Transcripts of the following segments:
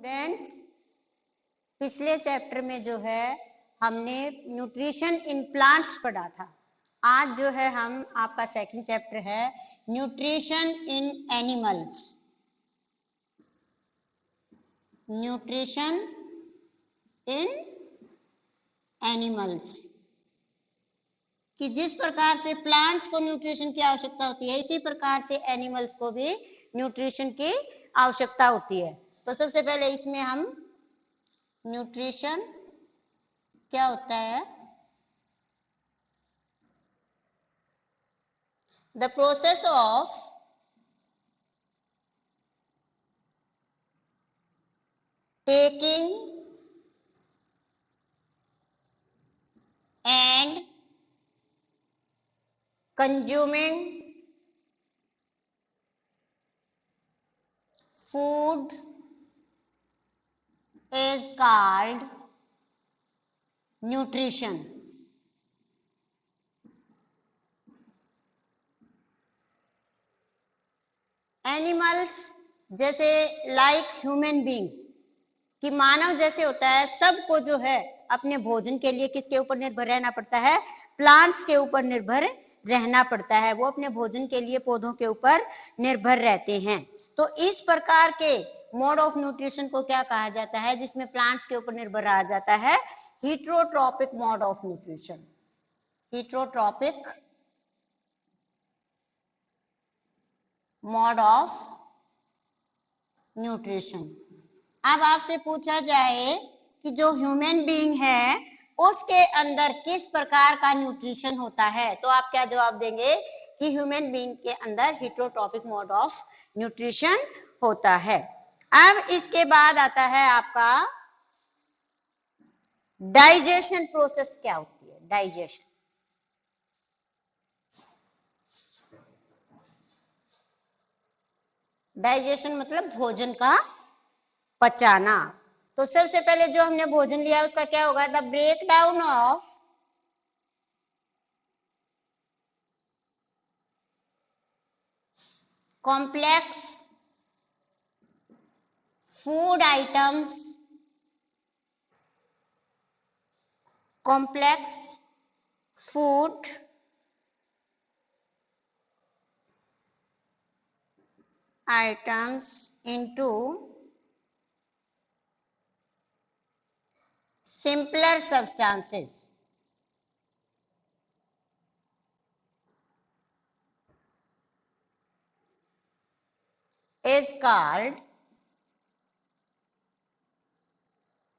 Students, पिछले chapter में जो है हमने न्यूट्रिशन इन प्लांट्स पढ़ा था। आज जो है हम आपका सेकंड चैप्टर है nutrition in animals. Nutrition in animals कि जिस प्रकार से प्लांट्स को न्यूट्रिशन की आवश्यकता होती है, इसी प्रकार से एनिमल्स को भी न्यूट्रिशन की आवश्यकता होती है। तो सबसे पहले इसमें हम न्यूट्रिशन क्या होता है, the process of taking and consuming food is called nutrition. Animals जैसे लाइक ह्यूमन बींग्स कि मानव जैसे होता है, सबको जो है अपने भोजन के लिए किसके ऊपर निर्भर रहना पड़ता है? प्लांट्स के ऊपर निर्भर रहना पड़ता है। वो अपने भोजन के लिए पौधों के ऊपर निर्भर रहते हैं। तो इस प्रकार के मोड ऑफ न्यूट्रिशन को क्या कहा जाता है, जिसमें प्लांट्स के ऊपर निर्भर रहा जाता है? Heterotrophic mode of nutrition. Heterotrophic mode of nutrition. अब आपसे पूछा जाए कि जो ह्यूमन बीइंग है उसके अंदर किस प्रकार का न्यूट्रिशन होता है, तो आप क्या जवाब देंगे कि ह्यूमन बीइंग के अंदर हीटरोट्रॉपिक मोड ऑफ न्यूट्रिशन होता है। अब इसके बाद आता है आपका डाइजेशन प्रोसेस क्या होती है? डाइजेशन, डाइजेशन मतलब भोजन का पचाना। तो सबसे पहले जो हमने भोजन लिया उसका क्या होगा? The break down of complex food items, complex food items into simpler substances is called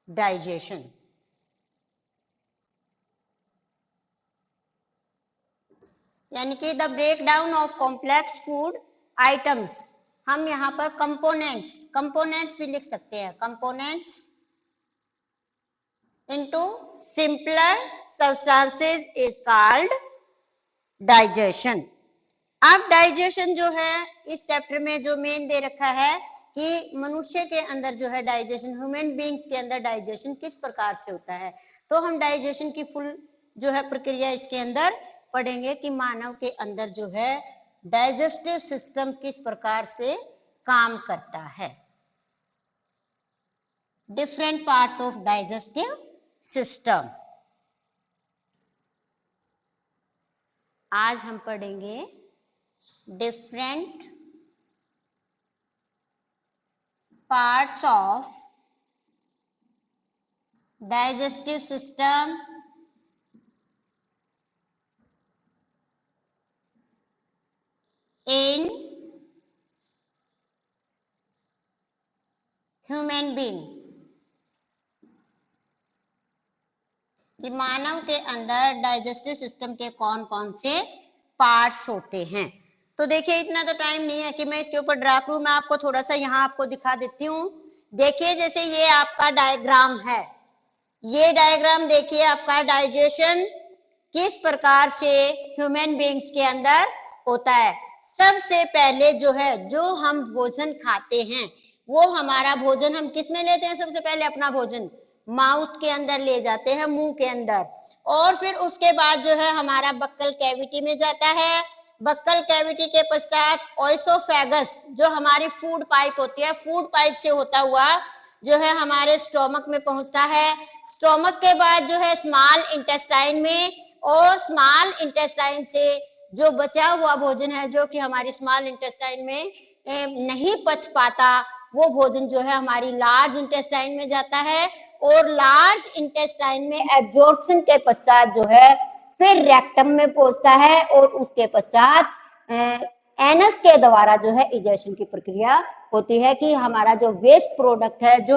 digestion. यानी कि the break down of complex food items, हम यहाँ पर कंपोनेंट्स भी लिख सकते हैं, components into simpler substances is called digestion. अब डाइजेशन जो है इस चैप्टर में जो मेन दे रखा है कि मनुष्य के अंदर जो है डाइजेशन, ह्यूमन बीइंग्स के अंदर डाइजेशन किस प्रकार से होता है। तो हम डाइजेशन की फुल जो है प्रक्रिया इसके अंदर पढ़ेंगे कि मानव के अंदर जो है डाइजेस्टिव सिस्टम किस प्रकार से काम करता है। Different parts of digestive system आज हम पढ़ेंगे। Different parts of digestive system in human being, कि मानव के अंदर डाइजेस्टिव सिस्टम के कौन कौन से पार्ट्स होते हैं। तो देखिए, इतना तो टाइम नहीं है कि मैं इसके ऊपर ड्रा करूं, मैं आपको थोड़ा सा यहाँ आपको दिखा देती हूँ। देखिए, जैसे ये आपका डायग्राम है, ये डायग्राम देखिए आपका डाइजेशन किस प्रकार से ह्यूमन बीइंग्स के अंदर होता है। सबसे पहले जो है, जो हम भोजन खाते हैं वो हमारा भोजन हम किस में लेते हैं? सबसे पहले अपना भोजन माउथ के अंदर ले जाते हैं, मुंह के अंदर, और फिर उसके बाद जो है हमारा बक्कल कैविटी में जाता है। बक्कल कैविटी के पश्चात ओइसोफेगस जो हमारी फूड पाइप होती है, फूड पाइप से होता हुआ जो है हमारे स्टोमक में पहुंचता है। स्टोमक के बाद जो है स्मॉल इंटेस्टाइन में, और स्मॉल इंटेस्टाइन से जो बचा हुआ भोजन है जो कि हमारी स्मॉल इंटेस्टाइन में नहीं पच पाता, वो भोजन जो है हमारी लार्ज इंटेस्टाइन में जाता है, और लार्ज इंटेस्टाइन में एब्जॉर्प्शन के पश्चात जो है फिर रेक्टम में पहुंचता है, और उसके पश्चात एनस के द्वारा जो है इजेशन की प्रक्रिया होती है कि हमारा जो वेस्ट प्रोडक्ट है जो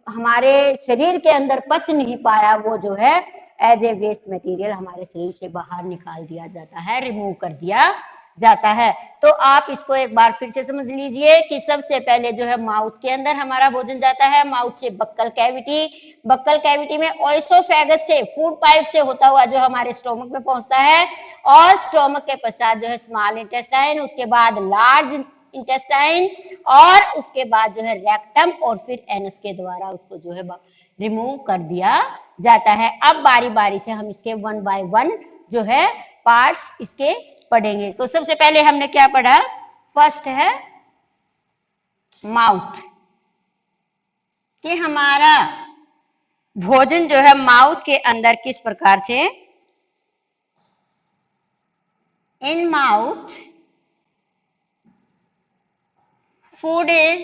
हमारे शरीर के अंदर पच नहीं पाया, वो जो है एज ए वेस्ट मटेरियल हमारे शरीर से बाहर निकाल दिया जाता है, रिमूव कर दिया जाता है। तो आप इसको एक बार फिर से समझ लीजिए कि सबसे पहले जो है माउथ के अंदर हमारा भोजन जाता है, माउथ से बक्कल कैविटी, बक्कल कैविटी में ओएसोफेगस से फूड पाइप से होता हुआ जो हमारे स्टोमक में पहुंचता है, और स्टोमक के पश्चात जो है स्मॉल इंटेस्टाइन, उसके बाद लार्ज इंटेस्टाइन, और उसके बाद जो है रेक्टम, और फिर एनस के द्वारा उसको जो है रिमूव कर दिया जाता है। अब बारी बारी से हम इसके वन बाय वन जो है पार्ट्स इसके पढ़ेंगे। तो सबसे पहले हमने क्या पढ़ा, फर्स्ट है माउथ, कि हमारा भोजन जो है माउथ के अंदर किस प्रकार से, इन माउथ फूड इज,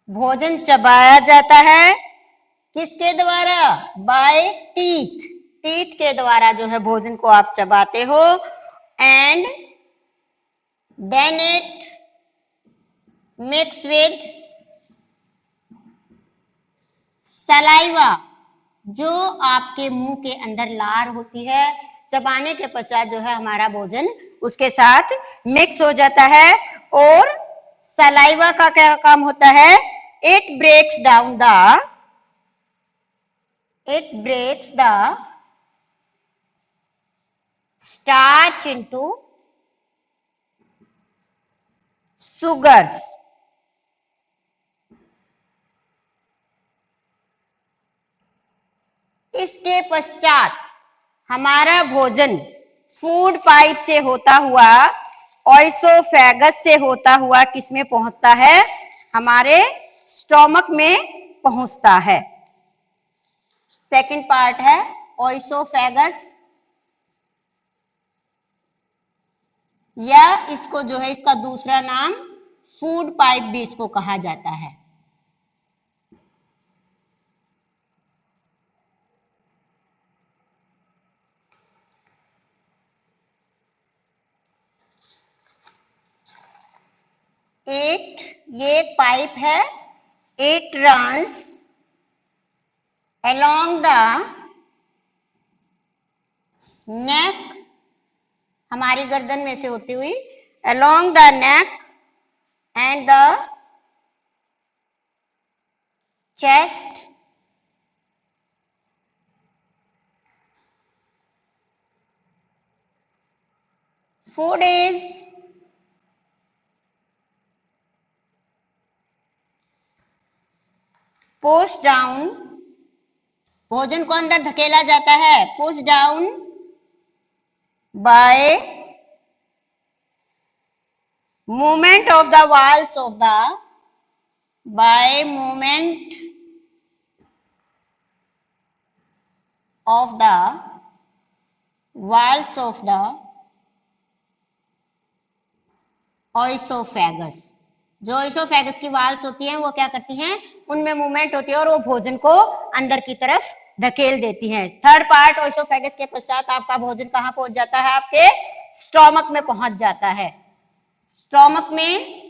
भोजन चबाया जाता है किसके द्वारा, बाय टीथ, टीथ के द्वारा जो है भोजन को आप चबाते हो, and then it mix with saliva, जो आपके मुंह के अंदर लार होती है, चबाने के पश्चात जो है हमारा भोजन उसके साथ मिक्स हो जाता है। और सलाइवा का क्या काम होता है, it breaks the starch into sugars, इसके पश्चात हमारा भोजन फूड पाइप से होता हुआ, ओएसोफेगस से होता हुआ किसमें पहुंचता है, हमारे स्टोमक में पहुंचता है। सेकंड पार्ट है ओएसोफेगस, या इसको जो है इसका दूसरा नाम फूड पाइप भी इसको कहा जाता है। ये एक पाइप है, it runs along the neck, हमारी गर्दन में से होती हुई along the neck and the chest, food is pushed down, भोजन को अंदर धकेला जाता है, push down by movement of the walls of the, by movement of the walls of the oesophagus, जो ओएसोफेगस की वाल्स होती हैं वो क्या करती हैं, उनमें मूवमेंट होती है और वो भोजन को अंदर की तरफ धकेल देती हैं। थर्ड पार्ट ओएसोफेगस के पश्चात आपका भोजन कहां पहुंच जाता है, आपके स्टोमक में पहुंच जाता है। स्टोमक में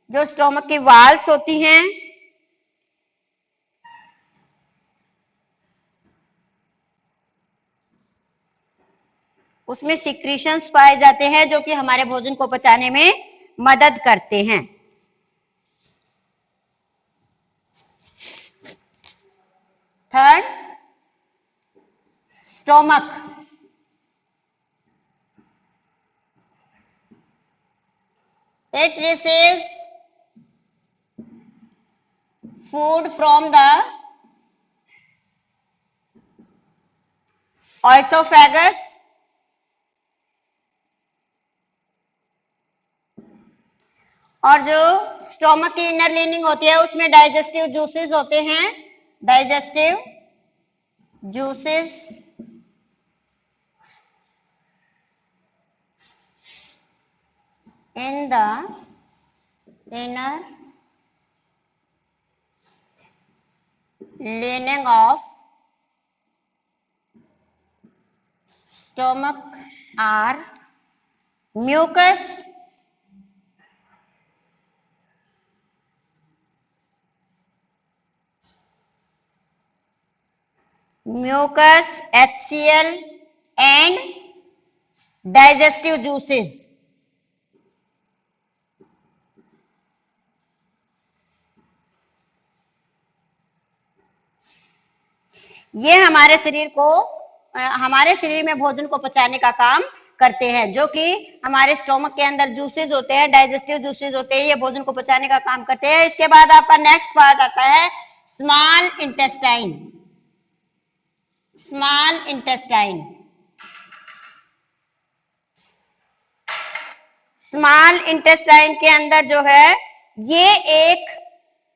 जो स्टोमक की वाल्स होती हैं उसमें सिक्रीशंस पाए जाते हैं जो कि हमारे भोजन को पचाने में मदद करते हैं। Third, stomach, it receives food from the oesophagus और जो स्टोमक की इनर लाइनिंग होती है उसमें डाइजेस्टिव जूसेस होते हैं, digestive juices in the inner lining of stomach are mucus, HCl and digestive juices. ये हमारे शरीर में भोजन को पचाने का काम करते हैं, जो कि हमारे स्टोमक के अंदर जूसेस होते हैं, डाइजेस्टिव जूसेस होते हैं, ये भोजन को पचाने का काम करते हैं। इसके बाद आपका नेक्स्ट पार्ट आता है small intestine. Small intestine, small intestine के अंदर जो है ये एक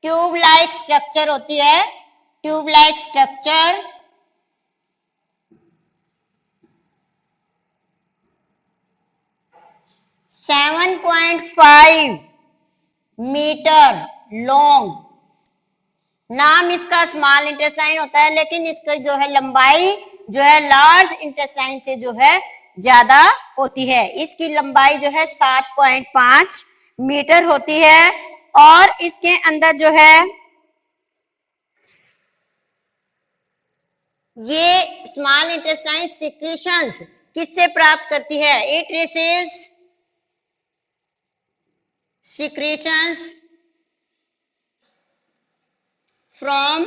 ट्यूब लाइक स्ट्रक्चर होती है, tube like structure 7.5 metre long. नाम इसका स्मॉल इंटेस्टाइन होता है, लेकिन इसका जो है लंबाई जो है लार्ज इंटेस्टाइन से जो है ज्यादा होती है। इसकी लंबाई जो है 7.5 मीटर होती है और इसके अंदर जो है ये स्मॉल इंटेस्टाइन सिक्रीशंस किससे प्राप्त करती है? It receives secretions from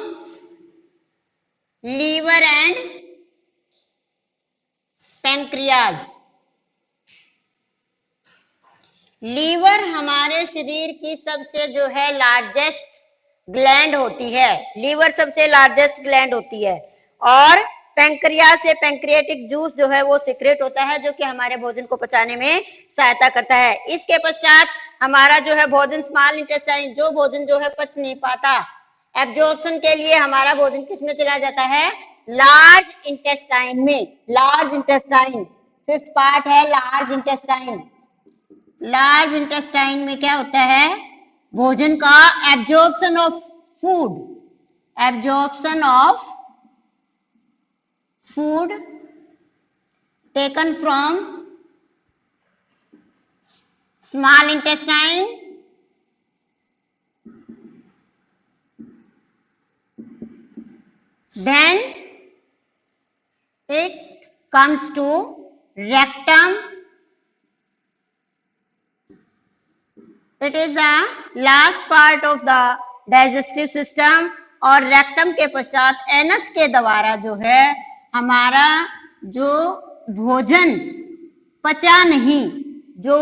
liver and pancreas. Liver हमारे शरीर की सबसे जो है लार्जेस्ट ग्लैंड होती है, लीवर सबसे लार्जेस्ट ग्लैंड होती है और पैंक्रियाज से पैंक्रियाटिक जूस जो है वो सीक्रेट होता है, जो कि हमारे भोजन को पचाने में सहायता करता है। इसके पश्चात हमारा जो है भोजन स्मॉल इंटेस्टाइन, जो भोजन जो है पच नहीं पाता, एब्जॉर्प्शन के लिए हमारा भोजन किसमें चला जाता है? लार्ज इंटेस्टाइन में। लार्ज इंटेस्टाइन, फिफ्थ पार्ट है लार्ज इंटेस्टाइन। लार्ज इंटेस्टाइन में क्या होता है? भोजन का absorption of food, absorption of food taken from small intestine then it comes to rectum. It is the last part of the digestive system और rectum के पश्चात एनस के द्वारा जो है हमारा जो भोजन पचा नहीं, जो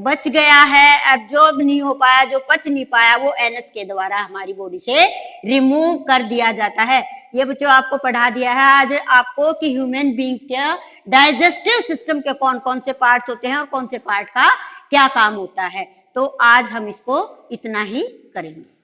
बच गया है, एब्जॉर्ब नहीं हो पाया, जो पच नहीं पाया, वो एनस के द्वारा हमारी बॉडी से रिमूव कर दिया जाता है। ये बच्चों आपको पढ़ा दिया है आज आपको कि ह्यूमन बींग्स के डाइजेस्टिव सिस्टम के कौन कौन से पार्ट्स होते हैं और कौन से पार्ट का क्या काम होता है। तो आज हम इसको इतना ही करेंगे।